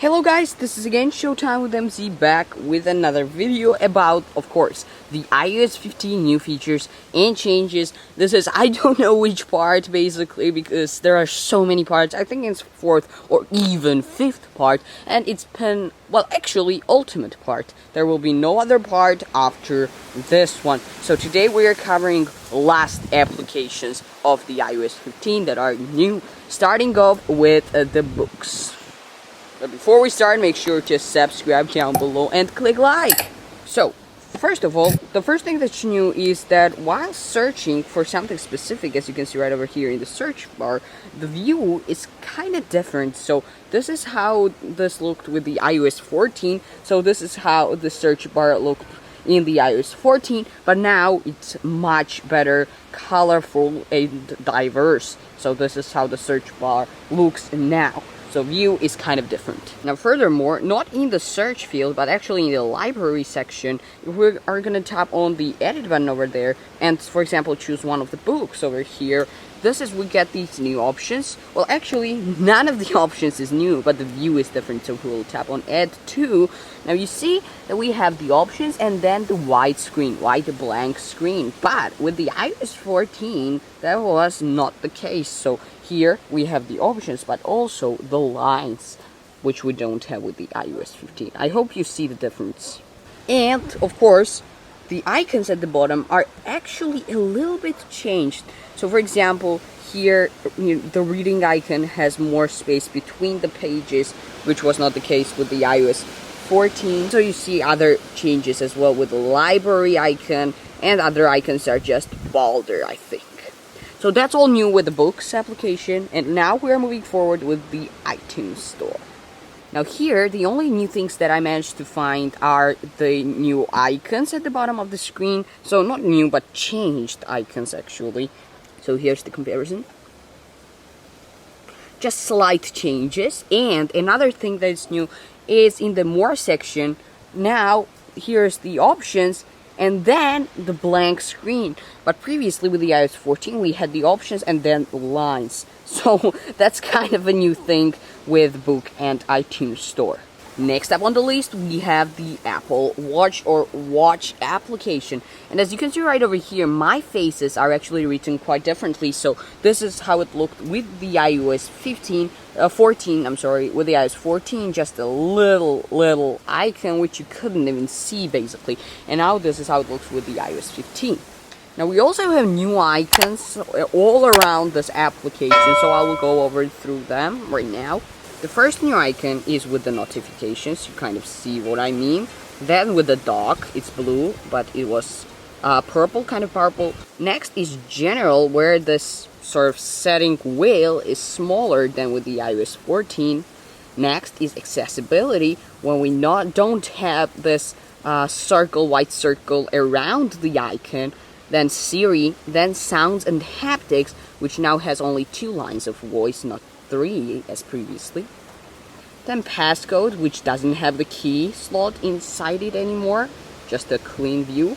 Hello guys, this is again Showtime with MZ back with another video about, of course, the iOS 15 new features and changes. This is, I don't know which part basically because there are so many parts. I think it's fourth or even fifth part, and it's actually ultimate part. There will be no other part after this one. So today we are covering last applications of the iOS 15 that are new, starting off with the books. But before we start, make sure to subscribe down below and click like. So, first of all, the first thing that's new is that while searching for something specific, as you can see right over here in the search bar, the view is kind of different. So this is how this looked with the iOS 14. So this is how the search bar looked in the iOS 14, but now it's much better, colorful and diverse. So this is how the search bar looks now. So view is kind of different. Now furthermore, not in the search field, but actually in the library section, we are going to tap on the edit button over there and, for example, choose one of the books over here. We get these new options. Well, actually, none of the options is new, but the view is different, so we'll tap on Add To. Now you see that we have the options and then the white blank screen. But with the iOS 14, that was not the case. So here we have the options, but also the lines, which we don't have with the iOS 15. I hope you see the difference. And, of course, the icons at the bottom are actually a little bit changed. So for example, here the reading icon has more space between the pages, which was not the case with the iOS 14. So you see other changes as well with the library icon, and other icons are just bolder, I think. So that's all new with the books application, and now we're moving forward with the iTunes Store. Now here, the only new things that I managed to find are the new icons at the bottom of the screen. So not new, but changed icons actually. So here's the comparison. Just slight changes. And another thing that is new is in the More section. Now, here's the options and then the blank screen. But previously with the iOS 14, we had the options and then lines. So that's kind of a new thing with Book and iTunes Store. Next up on the list, we have the Apple Watch or Watch application. And as you can see right over here, my faces are actually written quite differently. So this is how it looked with the iOS 14, with the iOS 14, just a little icon which you couldn't even see basically. And now this is how it looks with the iOS 15. Now we also have new icons all around this application, so I will go over through them right now. The first new icon is with the notifications, you kind of see what I mean. Then with the dock, it's blue, but it was purple, kind of purple. Next is general, where this sort of setting wheel is smaller than with the iOS 14. Next is accessibility, when we don't have this white circle around the icon. Then Siri, then sounds and haptics, which now has only 2 lines of voice, not 3 as previously. Then passcode, which doesn't have the key slot inside it anymore, just a clean view.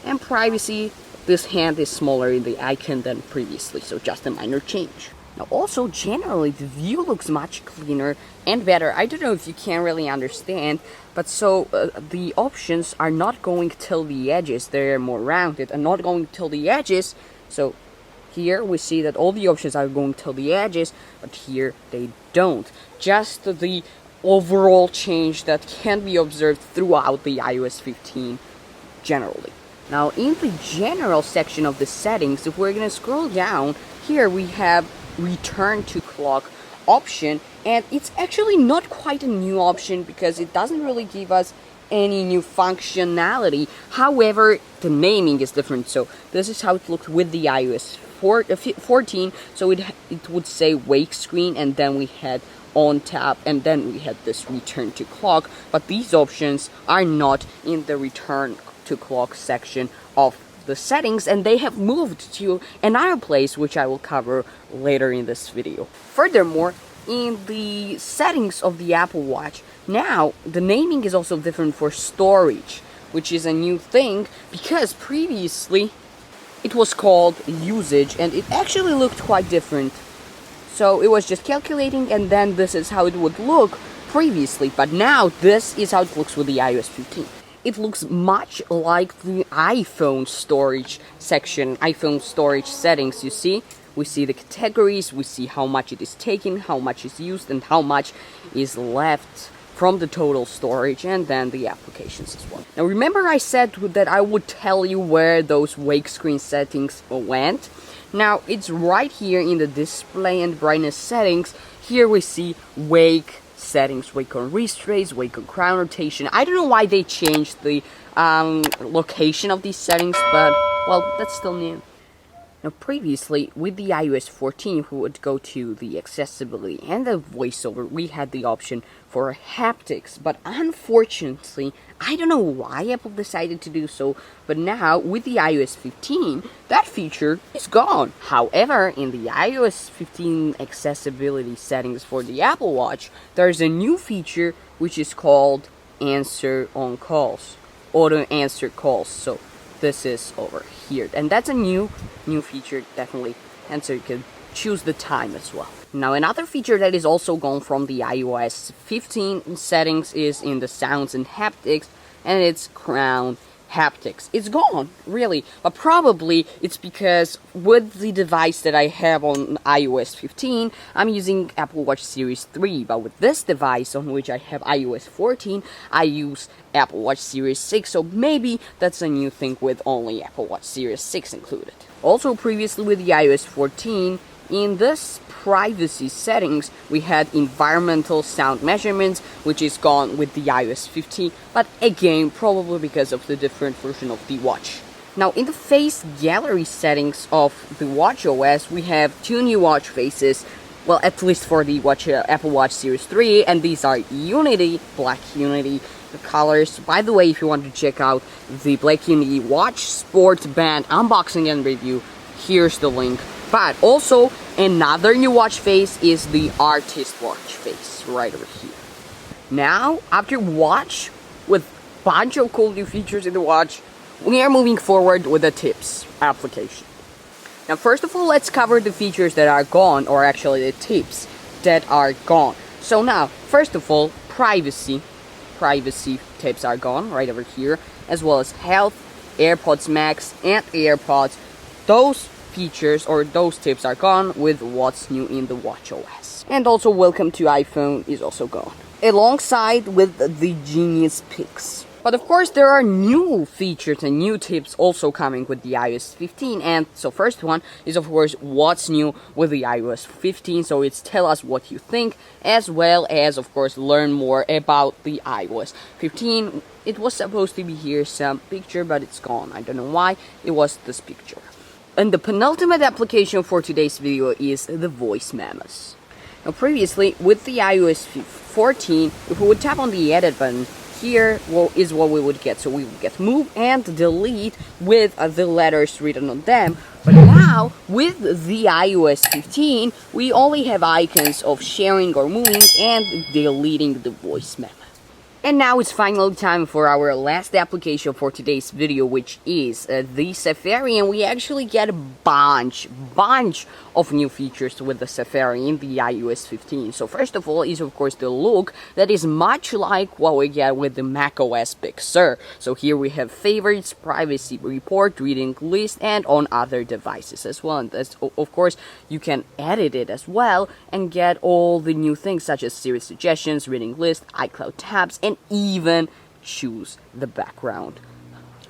And privacy, this hand is smaller in the icon than previously, so just a minor change. Now also generally the view looks much cleaner and better. I don't know if you can really understand, but so the options are not going till the edges, they're more rounded and not going till the edges. So here we see that all the options are going till the edges, but here they don't. Just the overall change that can be observed throughout the iOS 15 generally. Now in the general section of the settings, if we're going to scroll down, here we have return to clock option, and it's actually not quite a new option because it doesn't really give us any new functionality. However, the naming is different. So this is how it looked with the iOS 14. So it would say wake screen, and then we had on tap, and then we had this return to clock. But these options are not in the return to clock section of the settings, and they have moved to another place which I will cover later in this video. Furthermore, in the settings of the Apple Watch, now the naming is also different for storage, which is a new thing because previously it was called usage and it actually looked quite different. So it was just calculating, and then this is how it would look previously. But now this is how it looks with the iOS 15. It looks much like the iPhone storage section, iPhone storage settings, you see? We see the categories, we see how much it is taken, how much is used, and how much is left from the total storage, and then the applications as well. Now remember I said that I would tell you where those wake screen settings went? Now it's right here in the display and brightness settings. Here we see wake settings, wake on wrist raise, wake on crown rotation. I don't know why they changed the location of these settings, but well, that's still new. Now previously, with the iOS 14, we would go to the accessibility and the voiceover, we had the option for haptics, but unfortunately, I don't know why Apple decided to do so, but now with the iOS 15, that feature is gone. However, in the iOS 15 accessibility settings for the Apple Watch, there's a new feature which is called answer on calls, auto answer calls. So this is over here, and that's a new feature, definitely, and so you can choose the time as well. Now another feature that is also gone from the iOS 15 settings is in the sounds and haptics, and it's crown haptics. It's gone, really, but probably it's because with the device that I have on iOS 15, I'm using Apple Watch Series 3, but with this device on which I have iOS 14, I use Apple Watch Series 6, so maybe that's a new thing with only Apple Watch Series 6 included. Also previously with the iOS 14, in this privacy settings, we had environmental sound measurements, which is gone with the iOS 15, but again, probably because of the different version of the watch. Now, in the face gallery settings of the watchOS, we have two new watch faces, well, at least for the Apple Watch Series 3, and these are Unity, Black Unity colors. By the way, if you want to check out the Black Unity Watch Sports Band unboxing and review, here's the link. But also, another new watch face is the artist watch face, right over here. Now, after watch, with a bunch of cool new features in the watch, we are moving forward with the tips application. Now, first of all, let's cover the features that are gone, or actually the tips that are gone. So now, first of all, privacy tips are gone, right over here, as well as health, AirPods Max, and AirPods. Those features or those tips are gone with what's new in the watchOS. And also welcome to iPhone is also gone, alongside with the Genius Picks. But of course there are new features and new tips also coming with the iOS 15, and so first one is of course what's new with the iOS 15, so it's tell us what you think, as well as of course learn more about the iOS 15. It was supposed to be here some picture, but it's gone. I don't know why. It was this picture. And the penultimate application for today's video is the voice memos. Now previously, with the iOS 14, if we would tap on the edit button, here is what we would get. So we would get move and delete with the letters written on them. But now, with the iOS 15, we only have icons of sharing or moving and deleting the voice memo. And now it's finally time for our last application for today's video, which is the Safari, and we actually get a bunch of new features with the Safari in the iOS 15. So first of all is of course the look that is much like what we get with the macOS Big Sur. So here we have favorites, privacy report, reading list, and on other devices as well. And that's, of course, you can edit it as well and get all the new things such as Siri suggestions, reading list, iCloud tabs, and even choose the background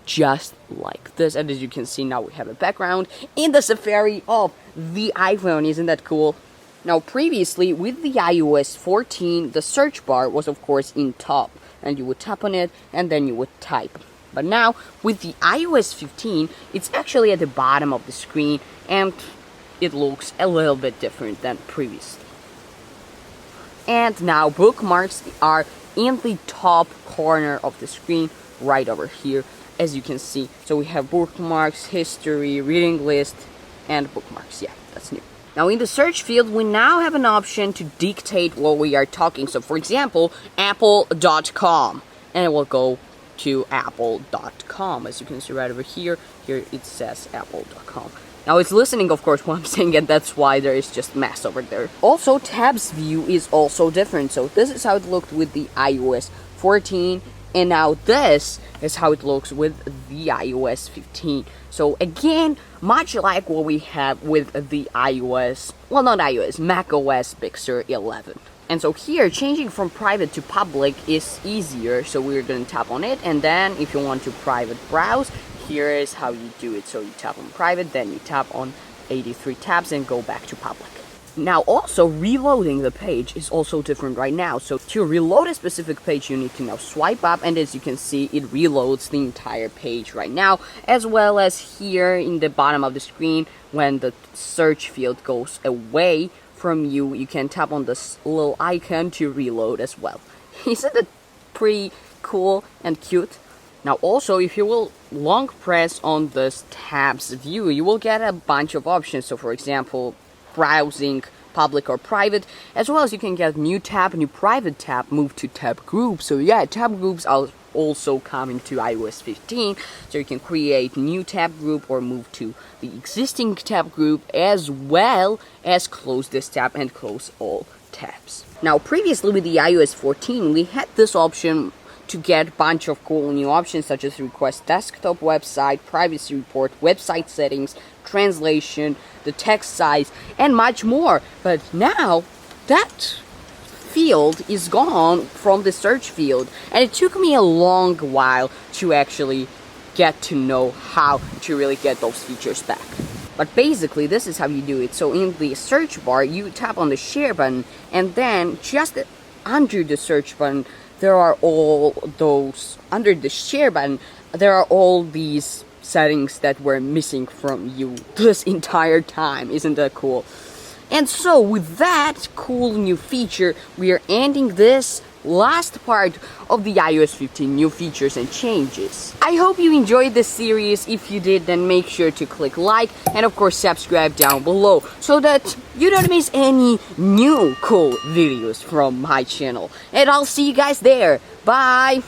just like this. And as you can see, now we have a background in the Safari of the iPhone. Isn't that cool? Now previously with the iOS 14, the search bar was of course in top, and you would tap on it and then you would type. But now with the iOS 15, it's actually at the bottom of the screen, and it looks a little bit different than previously. And now bookmarks are in the top corner of the screen, right over here, as you can see. So we have bookmarks, history, reading list, and bookmarks. Yeah, that's new. Now in the search field, we now have an option to dictate what we are talking. So for example, apple.com, and it will go to apple.com. As you can see right over here, it says apple.com. Now it's listening, of course, while I'm saying it, that's why there is just mess over there. Also, tabs view is also different. So this is how it looked with the iOS 14, and now this is how it looks with the iOS 15. So again, much like what we have with the iOS, well, not iOS, macOS Big Sur 11. And so here, changing from private to public is easier. So we're going to tap on it, and then if you want to private browse, here is how you do it. So you tap on private, then you tap on 83 tabs and go back to public. Now also, reloading the page is also different right now. So to reload a specific page, you need to now swipe up, and as you can see, it reloads the entire page right now, as well as here in the bottom of the screen, when the search field goes away from you, you can tap on this little icon to reload as well. Isn't it pretty cool and cute? Now also, if you will long press on this tabs view, you will get a bunch of options. So for example, browsing, public or private, as well as you can get new tab, new private tab, move to tab group. So yeah, tab groups are also coming to iOS 15, so you can create new tab group or move to the existing tab group, as well as close this tab and close all tabs. Now previously with the iOS 14, we had this option to get a bunch of cool new options, such as request desktop website, privacy report, website settings, translation, the text size, and much more. But now that field is gone from the search field, and it took me a long while to actually get to know how to really get those features back. But basically, this is how you do it. So in the search bar, you tap on the share button, and then just under the search button, there are all those, under the share button, there are all these settings that were missing from you this entire time. Isn't that cool? And so with that cool new feature, we are ending this last part of the iOS 15 new features and changes. I hope you enjoyed this series. If you did, then make sure to click like and of course subscribe down below so that you don't miss any new cool videos from my channel. And I'll see you guys there. Bye!